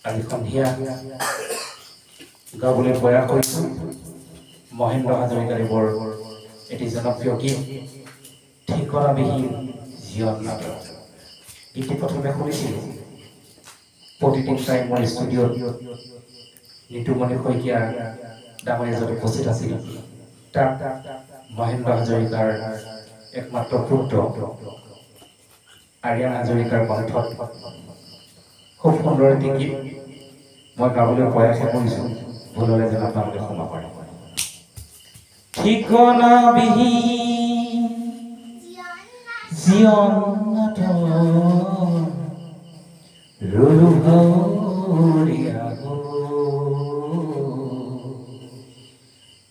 আজি সন্ধিয়া গাবলৈ প্ৰয়াস কৰিছোঁ মহেন্দ্ৰ হাজৰিকাদেৱৰ এটি জনপ্ৰিয় গীত ঠিকনাবিহীন জীৱন নাটক। গীতটি প্ৰথমে শুনিছিলোঁ প্ৰতিদিন টাইমৰ ষ্টুডিঅ'ত নিতুমণি শইকীয়া ডাঙৰীয়া য'ত উপস্থিত আছিল তাত মহেন্দ্ৰ হাজৰিকাৰ একমাত্ৰ পুত্ৰ আৰিয়ান হাজৰিকাৰ কণ্ঠত খুব সুন্দৰ এটি গীত মই গাবলৈ প্ৰয়াস কৰিছোঁ। ভুল হ'লে যেন আপোনালোকে ক্ষমা কৰে। ঠিকনাবিহীন জীৱন নাটক ৰলো ভাৱৰীয়া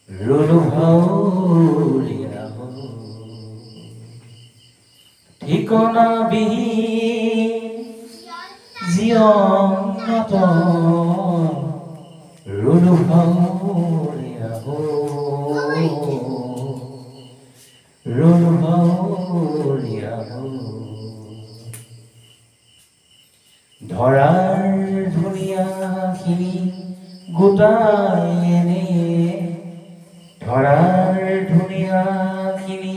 ৰলো ভাৱৰীয়া ঠিকনাবিহীন জীৱন নাটক ৰলো ভাৱৰীয়া ৰলো ভাৱৰীয়া ধৰাৰ ধুনীয়াখিনি গোটাই এনে ধৰাৰ ধুনীয়াখিনি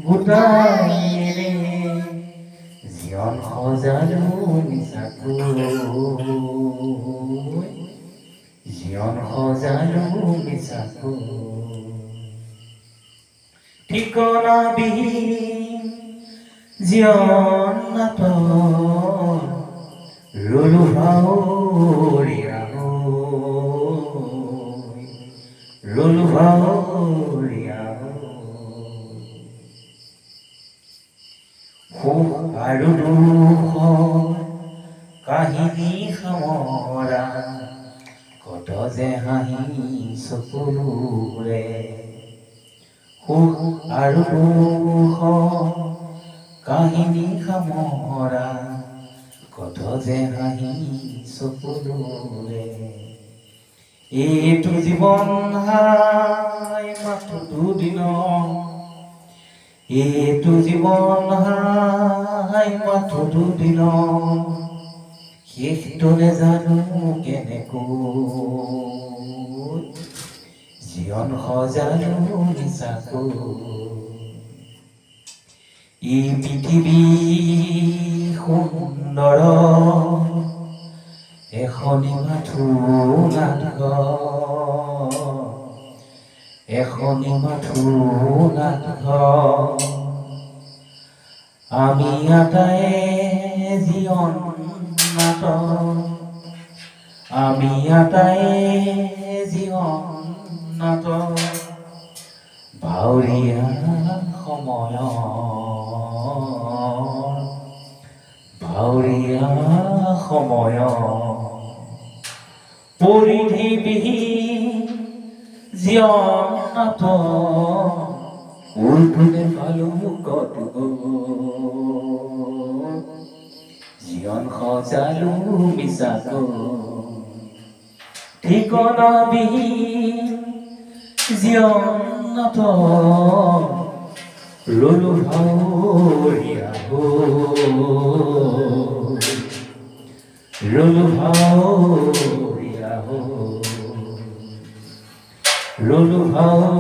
গোটাই এনে জীৱন সজালো মিছাকৈ জীৱন সজালো মিছাকৈ ঠিকনাবিহীন জীৱন নাটক ৰলো ভাৱৰীয়া ৰলো ভাৱৰীয়া সুখ আৰু দুখৰ কাহিনী সামৰা কত যে হাঁহি চকুলোৰে সুখ আৰু দুখৰ কাহিনী সামৰা কত যে হাঁহি চকুলোৰে এইটো জীৱন হাই মাথো দুদিনৰ এইটো জীৱন হাই মাথো দুদিনৰ শেষটো নেজানো কেনেকৈ জীৱন সজালো মিছাকৈ এই পৃথিৱী সুন্দৰ এখনি মাথো নাটঘৰ এখনি মাথো নাটঘৰ আমি আটাই জীৱন নাটক আমি আটাই জীৱন নাটক ভাৱৰীয়া সময় ভাৱৰীয়া সময় পৰিধিবিহীন জীৱন নাটক উল্টোনে পালো কত জীৱন সজালো মিছাকৈ ঠিকনাবিহীন জীৱন নাটক ৰলো ভাৱৰীয়া ৰলো ভাৱৰীয়া ৰলো ভাৱৰীয়া